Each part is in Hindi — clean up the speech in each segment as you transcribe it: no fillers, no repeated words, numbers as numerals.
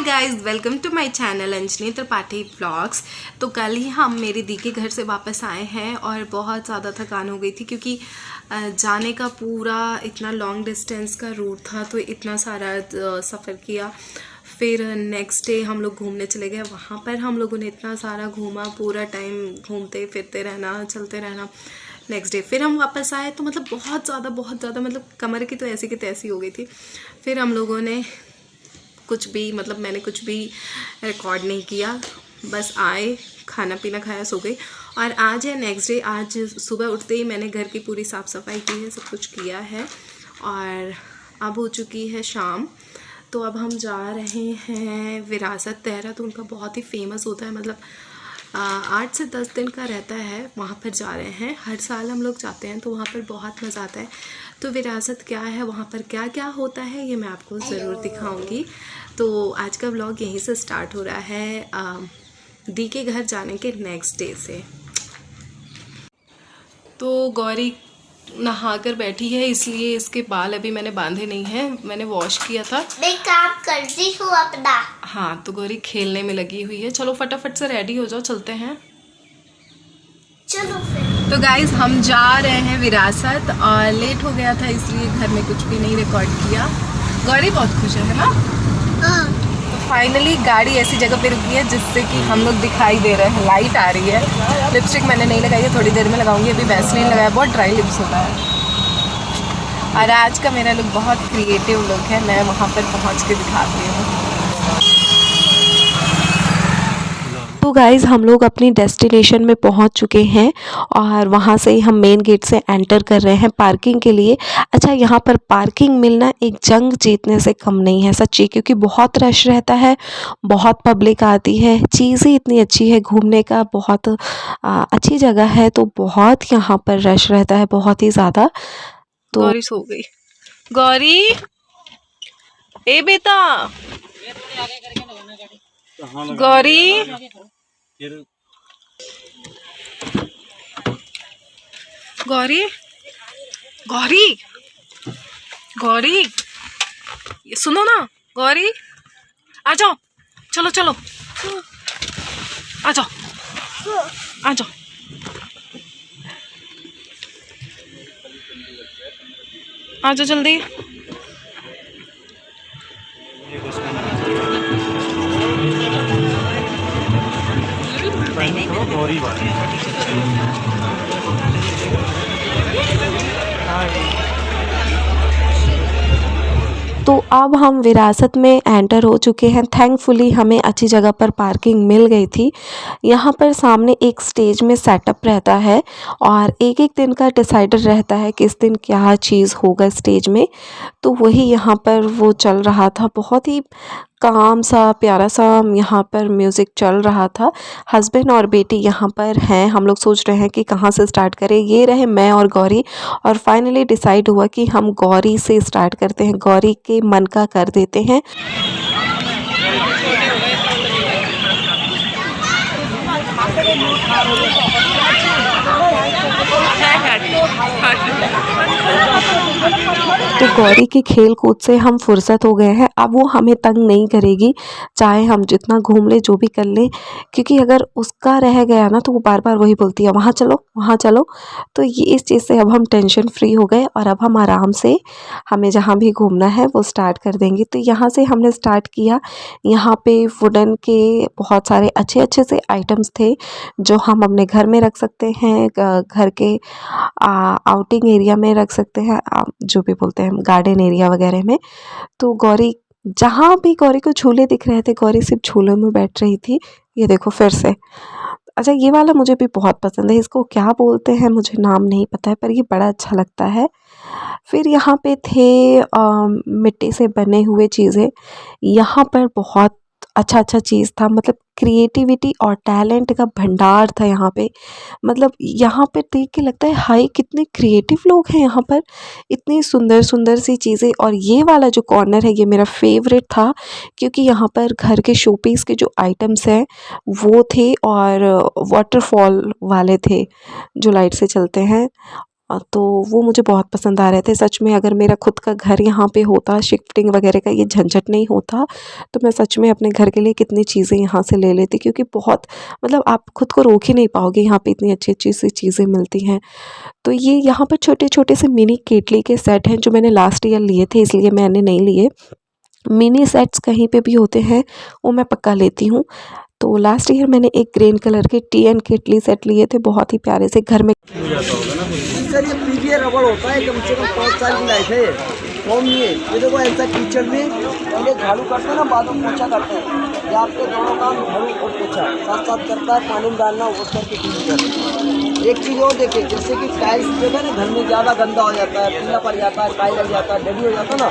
Guys, welcome to my channel Anjani Tripathi vlogs. तो कल ही हम मेरी दी के घर से वापस आए हैं और बहुत ज़्यादा थकान हो गई थी क्योंकि जाने का पूरा इतना लॉन्ग डिस्टेंस का रूट था, तो इतना सारा सफ़र किया। फिर नेक्स्ट डे हम लोग घूमने चले गए। वहाँ पर हम लोगों ने इतना सारा घूमा, पूरा टाइम घूमते फिरते रहना, चलते रहना। नेक्स्ट डे फिर हम वापस आए तो मतलब बहुत ज़्यादा मतलब कमर की तो ऐसी की तैसी हो गई थी। फिर हम लोगों ने कुछ भी मतलब मैंने कुछ भी रिकॉर्ड नहीं किया, बस आए, खाना पीना खाया, सो गई। और आज है नेक्स्ट डे। आज सुबह उठते ही मैंने घर की पूरी साफ़ सफाई की है, सब कुछ किया है और अब हो चुकी है शाम। तो अब हम जा रहे हैं विरासत। देहरादून उनका बहुत ही फेमस होता है, मतलब 8 से 10 दिन का रहता है। वहाँ पर जा रहे हैं, हर साल हम लोग जाते हैं तो वहाँ पर बहुत मज़ा आता है। तो विरासत क्या है, वहाँ पर क्या क्या होता है, ये मैं आपको ज़रूर दिखाऊंगी। तो आज का व्लॉग यहीं से स्टार्ट हो रहा है, दी के घर जाने के नेक्स्ट डे से। तो गौरी नहा कर बैठी है, इसलिए इसके बाल अभी मैंने बांधे नहीं हैं, मैंने वॉश किया था। मैं काम कर रही हूँ अपना। हाँ, तो गौरी खेलने में लगी हुई है। चलो फटाफट से रेडी हो जाओ, चलते हैं। चलो फिर। तो गाइज हम जा रहे हैं विरासत और लेट हो गया था इसलिए घर में कुछ भी नहीं रिकॉर्ड किया। गौरी बहुत खुश है ना। तो फाइनली गाड़ी ऐसी जगह पे रुकी है जिससे कि हम लोग दिखाई दे रहे हैं। लाइट आ रही है। लिपस्टिक मैंने नहीं लगाई है, थोड़ी देर में लगाऊंगी। अभी वैसलीन लगाया, बहुत ड्राई लिप्स होता है। और आज का मेरा लुक बहुत क्रिएटिव लुक है, मैं वहाँ पर पहुँच के दिखाती हूँ। तो गाइज़ हम लोग अपनी डेस्टिनेशन में पहुंच चुके हैं और वहां से ही हम मेन गेट से एंटर कर रहे हैं पार्किंग के लिए। अच्छा, यहां पर पार्किंग मिलना एक जंग जीतने से कम नहीं है सच्ची, क्योंकि बहुत रश रहता है, बहुत पब्लिक आती है। चीज़ ही इतनी अच्छी है, घूमने का बहुत अच्छी जगह है, तो बहुत यहाँ पर रश रहता है, बहुत ही ज़्यादा। तो गौरी सो गई। गौरी, ए बेटा, गौरी, गौरी, गौरी, गौरी, सुनो ना। गौरी, आ जाओ, चलो चलो, आ जाओ, आ जाओ। आ जाओ जल्दी। तो अब हम विरासत में एंटर हो चुके हैं। थैंकफुली हमें अच्छी जगह पर पार्किंग मिल गई थी। यहाँ पर सामने एक स्टेज में सेटअप रहता है और एक एक दिन का डिसाइडर रहता है किस दिन क्या चीज़ होगा स्टेज में। तो वही यहाँ पर वो चल रहा था, बहुत ही काम सा प्यारा सा यहाँ पर म्यूज़िक चल रहा था। हस्बैंड और बेटी यहाँ पर हैं। हम लोग सोच रहे हैं कि कहाँ से स्टार्ट करें। ये रहे मैं और गौरी, और फाइनली डिसाइड हुआ कि हम गौरी से स्टार्ट करते हैं, गौरी के मन का कर देते हैं। तो गौरी के खेल कूद से हम फुर्सत हो गए हैं। अब वो हमें तंग नहीं करेगी, चाहे हम जितना घूम ले, जो भी कर ले, क्योंकि अगर उसका रह गया ना तो वो बार बार वही बोलती है, वहाँ चलो वहाँ चलो। तो ये इस चीज़ से अब हम टेंशन फ्री हो गए और अब हम आराम से हमें जहाँ भी घूमना है वो स्टार्ट कर देंगे। तो यहाँ से हमने स्टार्ट किया। यहाँ पे वुडन के बहुत सारे अच्छे अच्छे से आइटम्स थे जो हम अपने घर में रख सकते हैं, घर के आउटिंग एरिया में रख सकते हैं, जो भी बोलते हैं हम, गार्डन एरिया वगैरह में। तो गौरी, जहाँ भी गौरी को झूले दिख रहे थे, गौरी सिर्फ झूलों में बैठ रही थी। ये देखो फिर से। अच्छा, ये वाला मुझे भी बहुत पसंद है, इसको क्या बोलते हैं मुझे नाम नहीं पता है, पर ये बड़ा अच्छा लगता है। फिर यहाँ पे थे मिट्टी से बने हुए चीज़ें। यहाँ पर बहुत अच्छा अच्छा चीज़ था, मतलब क्रिएटिविटी और टैलेंट का भंडार था यहाँ पे। मतलब यहाँ पे देख के लगता है हाय कितने क्रिएटिव लोग हैं यहाँ पर, इतनी सुंदर सुंदर सी चीज़ें। और ये वाला जो कॉर्नर है ये मेरा फेवरेट था, क्योंकि यहाँ पर घर के शोपीस के जो आइटम्स हैं वो थे और वाटरफॉल वाले थे जो लाइट से चलते हैं। तो वो मुझे बहुत पसंद आ रहे थे। सच में अगर मेरा खुद का घर यहाँ पे होता, शिफ्टिंग वगैरह का ये झंझट नहीं होता, तो मैं सच में अपने घर के लिए कितनी चीज़ें यहाँ से ले लेती, क्योंकि बहुत मतलब आप खुद को रोक ही नहीं पाओगे, यहाँ पे इतनी अच्छी अच्छी सी चीज़ें मिलती हैं। तो ये यहाँ पर छोटे छोटे से मिनी केटली के सेट हैं जो मैंने लास्ट ईयर लिए थे, इसलिए मैंने नहीं लिए। मिनी सेट्स कहीं पे भी होते हैं वो मैं पक्का लेती हूँ। तो लास्ट ईयर मैंने एक ग्रीन कलर के टी एंड केटली सेट लिए थे, बहुत ही प्यारे से घर में। सर ये पीवीए रबड़ होता है, कम से कम 5 साल की लाइफ है, फॉर्म नहीं है। ये देखो ऐसा किचन में पहले झाड़ू करते हैं ना, बाद में पोछा करते हैं। ये आपके दोनों काम झाड़ू और पोछा साथ साथ करता है, पानी में डालना वो करके ठीक करता। एक चीज़ और देखिए, जैसे कि टाइल्स जो है ना घर में ज़्यादा गंदा हो जाता है, पीला पड़ जाता है, काई लग जाता है, डली हो जाता है ना,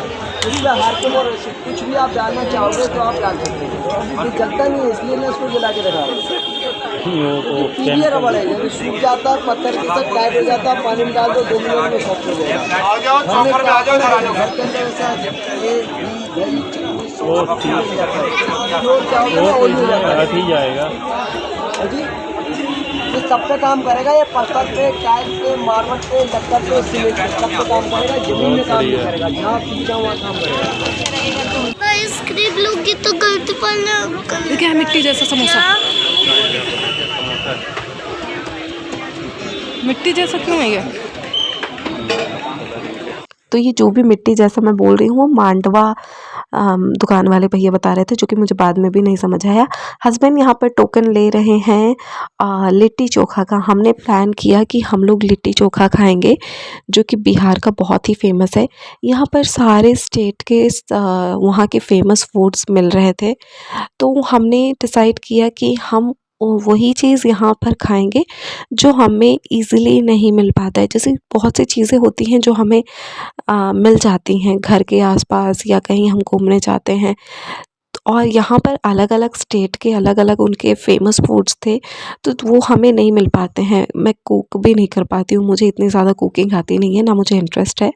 इसमें हार्पिक और कुछ भी आप डालना चाहोगे तो आप डाल सकते हैं। ये जलता नहीं है, इसलिए मैं इसको जला के रखा हूँ। पीवीए रबड़ है, जब सूख जाता है पत्थर के साथ टाइट हो जाता है, पानी में डाल दो 2 मिनट में सॉफ्ट हो जाएगा। जी ये सब पे काम करेगा, ये पत्थर पे, टाइल्स पे, मार्बल पे, लक्कर पे, सीमेंट पे सब पे काम करेगा, जमीन में काम नहीं करेगा। जहाँ पीछा हुआ काम करेगा। आइसक्रीम लोगी तो गलती पर क्या है, मिट्टी जैसा समोसा, मिट्टी जैसा क्यों है ये? तो ये जो भी मिट्टी जैसा मैं बोल रही हूँ वो मांडवा दुकान वाले भैया बता रहे थे, जो कि मुझे बाद में भी नहीं समझ आया। हस्बैंड यहाँ पर टोकन ले रहे हैं लिट्टी चोखा का। हमने प्लान किया कि हम लोग लिट्टी चोखा खाएंगे, जो कि बिहार का बहुत ही फेमस है। यहाँ पर सारे स्टेट के वहाँ के फेमस फूड्स मिल रहे थे, तो हमने डिसाइड किया कि हम वही चीज़ यहाँ पर खाएंगे जो हमें इजीली नहीं मिल पाता है। जैसे बहुत सी चीज़ें होती हैं जो हमें मिल जाती हैं घर के आसपास या कहीं हम घूमने जाते हैं, और यहाँ पर अलग अलग स्टेट के अलग अलग उनके फेमस फूड्स थे, तो वो हमें नहीं मिल पाते हैं। मैं कुक भी नहीं कर पाती हूँ, मुझे इतनी ज़्यादा कुकिंग आती नहीं है, ना मुझे इंटरेस्ट है।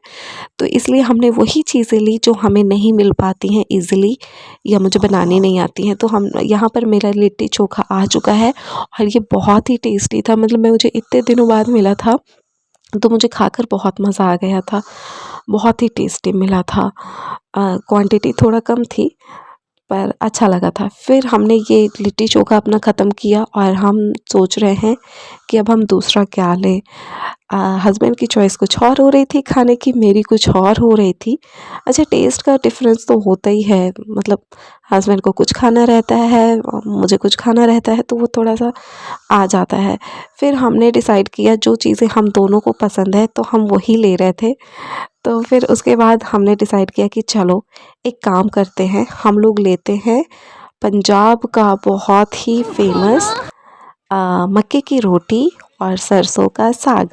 तो इसलिए हमने वही चीज़ें ली जो हमें नहीं मिल पाती हैं ईज़िली, या मुझे बनानी नहीं आती हैं। तो हम यहाँ पर मेरा लिट्टी चोखा आ चुका है और ये बहुत ही टेस्टी था। मतलब मुझे इतने दिनों बाद मिला था, तो मुझे खाकर बहुत मज़ा आ गया था, बहुत ही टेस्टी मिला था। क्वांटिटी थोड़ा कम थी पर अच्छा लगा था। फिर हमने ये लिट्टी चोखा अपना ख़त्म किया और हम सोच रहे हैं कि अब हम दूसरा क्या लें। हस्बैंड की चॉइस कुछ और हो रही थी खाने की, मेरी कुछ और हो रही थी। अच्छा, टेस्ट का डिफरेंस तो होता ही है, मतलब हस्बैंड को कुछ खाना रहता है और मुझे कुछ खाना रहता है, तो वो थोड़ा सा आ जाता है। फिर हमने डिसाइड किया जो चीज़ें हम दोनों को पसंद है तो हम वही ले रहे थे। तो फिर उसके बाद हमने डिसाइड किया कि चलो एक काम करते हैं, हम लोग लेते हैं पंजाब का बहुत ही फेमस मक्के की रोटी और सरसों का साग।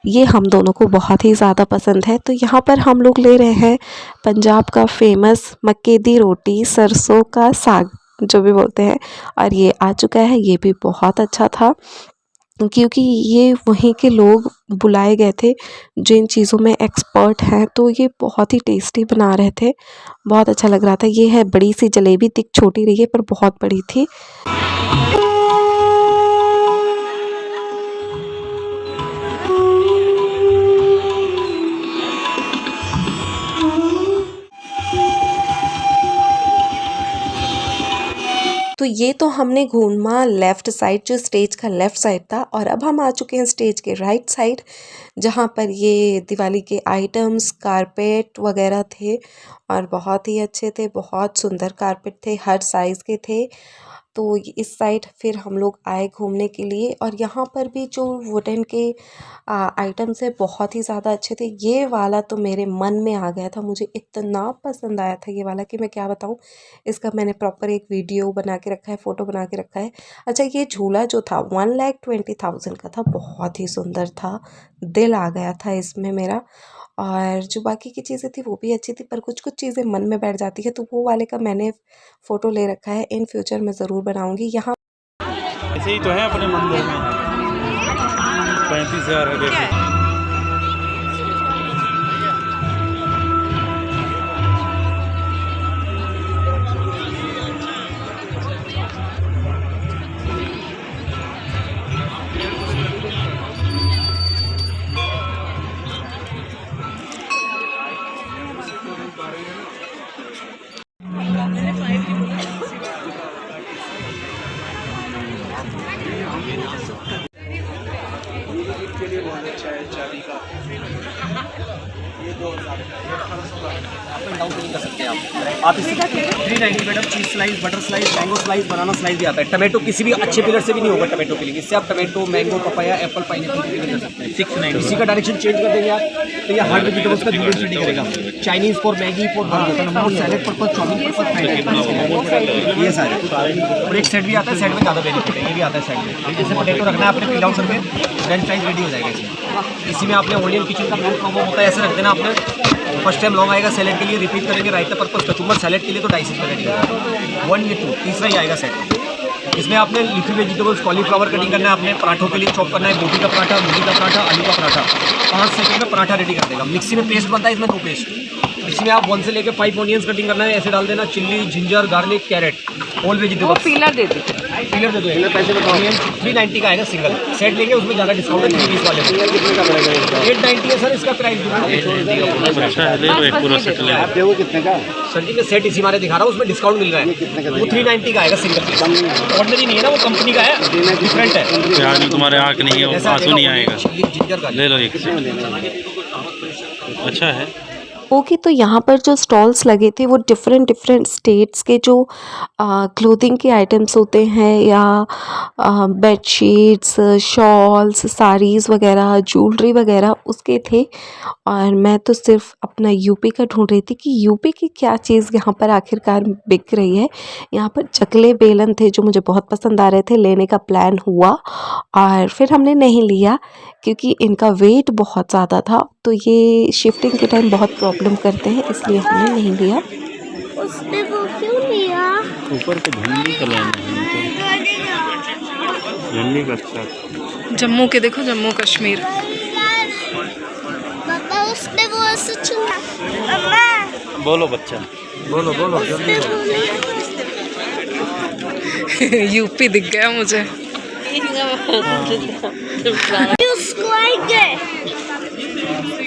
ये हम दोनों को बहुत ही ज़्यादा पसंद है, तो यहाँ पर हम लोग ले रहे हैं पंजाब का फेमस मक्के दी रोटी सरसों का साग जो भी बोलते हैं, और ये आ चुका है। ये भी बहुत अच्छा था क्योंकि ये वहीं के लोग बुलाए गए थे जो इन चीज़ों में एक्सपर्ट हैं, तो ये बहुत ही टेस्टी बना रहे थे, बहुत अच्छा लग रहा था। ये है बड़ी सी जलेबी, दिख छोटी रही है पर बहुत बड़ी थी। तो ये तो हमने घूमा लेफ़्ट साइड, जो स्टेज का लेफ़्ट साइड था, और अब हम आ चुके हैं स्टेज के राइट साइड, जहाँ पर ये दिवाली के आइटम्स, कारपेट वगैरह थे और बहुत ही अच्छे थे, बहुत सुंदर कारपेट थे, हर साइज़ के थे। तो इस साइड फिर हम लोग आए घूमने के लिए, और यहाँ पर भी जो वुडन के आइटम्स है बहुत ही ज़्यादा अच्छे थे। ये वाला तो मेरे मन में आ गया था, मुझे इतना पसंद आया था ये वाला कि मैं क्या बताऊँ। इसका मैंने प्रॉपर एक वीडियो बना के रखा है, फ़ोटो बना के रखा है। अच्छा, ये झूला जो था 1,20,000 का था, बहुत ही सुंदर था, दिल आ गया था इसमें मेरा। और जो बाकी की चीज़ें थी वो भी अच्छी थी, पर कुछ कुछ चीज़ें मन में बैठ जाती है, तो वो वाले का मैंने फ़ोटो ले रखा है। इन फ्यूचर मैं ज़रूर बनाऊँगी। यहाँ ऐसे ही तो है अपने मंदिर में 35,000 है। डाउन नहीं कर सकते आप इससे 390 madam cheese slice, butter slice, mango slice, banana slice भी आता है। टमाटो किसी भी अच्छे पिलर से भी नहीं होगा टमाटो फिलिंग, इससे आप tomato, mango, papaya, apple, pineapple filling कर सकते हैं। 690 इसी का डायरेक्शन चेंज कर देंगे आप तो ये हार्ड वेजिटेबल्स का जूलियट रेडी करेगा। Chinese for Maggi, for salad purpose, chopping purpose, ये सारे। और एक सेट भी आता है, सेट में ज़्यादा बेनिफिट है, ये भी आता है सेट में। जैसे पोटैटो रखना है आपने पिल आउट करके, फ्रेंच फ्राइज रेडी हो जाएगा इसमें। इसी में आपने ऑनियन किचन का नॉन प्रॉब्लम होता है, ऐसे रख देना आपने। फर्स्ट टाइम लॉन्ग आएगा सैलेड के लिए, रिपीट करेंगे रायता पर्पज, कचुम्बर सैलेड के लिए तो 250 रुपये रेडी होगा। 1 ये 2 तीसरा ही आएगा सेट। इसमें आपने लीफी वेजिटेबल्स, कॉलीफ्लावर कटिंग करना है, आपने पराठों के लिए चॉप करना है, गोभी का पराठा, मूली का पराठा, आलू का पराठा, 5 सेकंड में पराठा रेडी कर देगा। मिक्सी में पेस्ट बनता है, इसमें 2 पेस्ट। इसमें आप 1 से लेकर 5 ऑनियंस कटिंग करना है, ऐसे डाल देना, chilli, ginger, garlic, carrot, all vegetables. Peeler दे दो, पीलर दे दो। पैसे बताओ। ऑनियन 390 का आएगा सिंगल, सेट लेंगे उसमें ज़्यादा डिस्काउंट है 320 वाले में। कितने का पड़ेगा? 890 है सर इसका प्राइस। अच्छा ले लो, एक पूरा सेट ले आप देखो कितने का सर जी, मैं सेट इसी मारे दिखा रहा हूँ, उसमें डिस्काउंट मिल रहा है। वो 390 का आएगा सिंगल, ऑर्डिनरी नहीं है ना, वो कंपनी का है, डिफरेंट है। प्याज में तुम्हारे आँख नहीं है, वो आंसू नहीं आएगा। जिंजर का ले लो एक, अच्छा है। ओके तो यहाँ पर जो स्टॉल्स लगे थे वो डिफरेंट स्टेट्स के जो क्लोथिंग के आइटम्स होते हैं या बेडशीट्स, शॉल्स, साड़ीज़ वगैरह, ज्वेलरी वगैरह उसके थे। और मैं तो सिर्फ अपना यूपी का ढूंढ रही थी कि यूपी की क्या चीज़ यहाँ पर आखिरकार बिक रही है। यहाँ पर चकले बेलन थे जो मुझे बहुत पसंद आ रहे थे, लेने का प्लान हुआ और फिर हमने नहीं लिया क्योंकि इनका वेट बहुत ज़्यादा था, तो ये शिफ्टिंग के टाइम बहुत प्रॉब्लम करते हैं, इसलिए हमने नहीं लिया। उसने वो क्यों लिया? ऊपर पे झंडी का लेना है, झंडी का। अच्छा जम्मू के देखो, जम्मू कश्मीर। पापा उसने वो ऐसे छुआ। मम्मा बोलो बच्चा, बोलो बोलो जल्दी। यूपी दिख गया मुझे। उसको आएंगे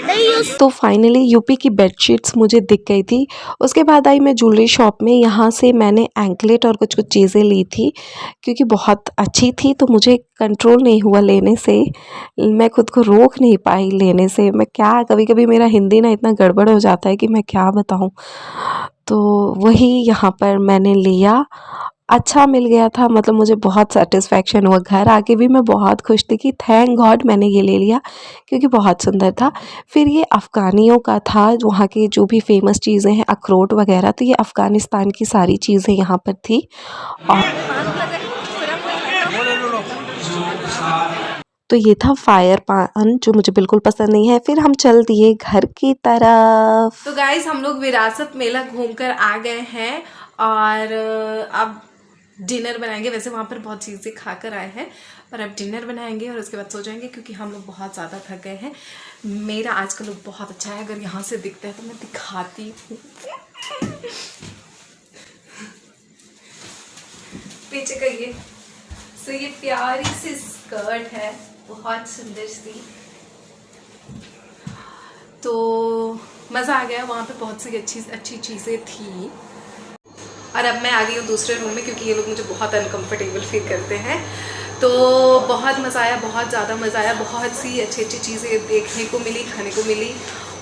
नहीं। तो फाइनली यूपी की बेडशीट्स मुझे दिख गई थी। उसके बाद आई मैं ज्वेलरी शॉप में, यहाँ से मैंने एंकलेट और कुछ चीज़ें ली थी क्योंकि बहुत अच्छी थी, तो मुझे कंट्रोल नहीं हुआ लेने से, मैं खुद को रोक नहीं पाई लेने से। मैं क्या, कभी कभी मेरा हिंदी ना इतना गड़बड़ हो जाता है कि मैं क्या बताऊँ। तो वही यहाँ पर मैंने लिया, अच्छा मिल गया था, मतलब मुझे बहुत सेटिस्फेक्शन हुआ। घर आके भी मैं बहुत खुश थी कि थैंक गॉड मैंने ये ले लिया क्योंकि बहुत सुंदर था। फिर ये अफ़गानियों का था, वहाँ की जो भी फेमस चीज़ें हैं, अखरोट वगैरह, तो ये अफ़गानिस्तान की सारी चीज़ें यहाँ पर थी। और तो ये था फायर पान जो मुझे बिल्कुल पसंद नहीं है। फिर हम चल दिए घर की तरफ। तो गाइज हम लोग विरासत मेला घूमकर आ गए हैं और अब डिनर बनाएंगे। वैसे वहाँ पर बहुत चीज़ें खाकर आए हैं और अब डिनर बनाएंगे और उसके बाद सो जाएंगे क्योंकि हम लोग बहुत ज़्यादा थक गए हैं। मेरा आज का लुक बहुत अच्छा है, अगर यहाँ से दिखता है तो मैं दिखाती हूँ। पीछे का ये प्यारी सी स्कर्ट है, बहुत सुंदर सी। तो मज़ा आ गया, वहाँ पे बहुत सी अच्छी चीज़ें थी। और अब मैं आ गई हूँ दूसरे रूम में क्योंकि ये लोग मुझे बहुत अनकंफर्टेबल फील करते हैं। तो बहुत मज़ा आया, बहुत ज़्यादा मज़ा आया। बहुत सी अच्छी चीज़ें देखने को मिली, खाने को मिली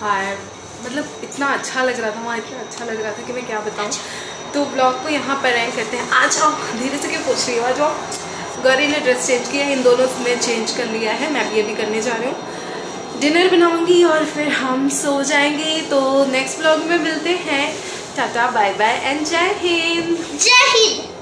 और मतलब इतना अच्छा लग रहा था वहाँ, इतना अच्छा लग रहा था कि मैं क्या बताऊँ। तो ब्लॉग को यहाँ पर एंड करते हैं। आ जाओ, धीरे से क्यों पूछ रही हो, आ जाओ। गौरी ने ड्रेस चेंज किया, इन दोनों ने चेंज कर लिया है, मैं भी अभी करने जा रही हूँ। डिनर बनाऊँगी और फिर हम सो जाएंगे। तो नेक्स्ट ब्लॉग में मिलते हैं। टाटा, बाय बाय एंड जय हिंद। जय हिंद।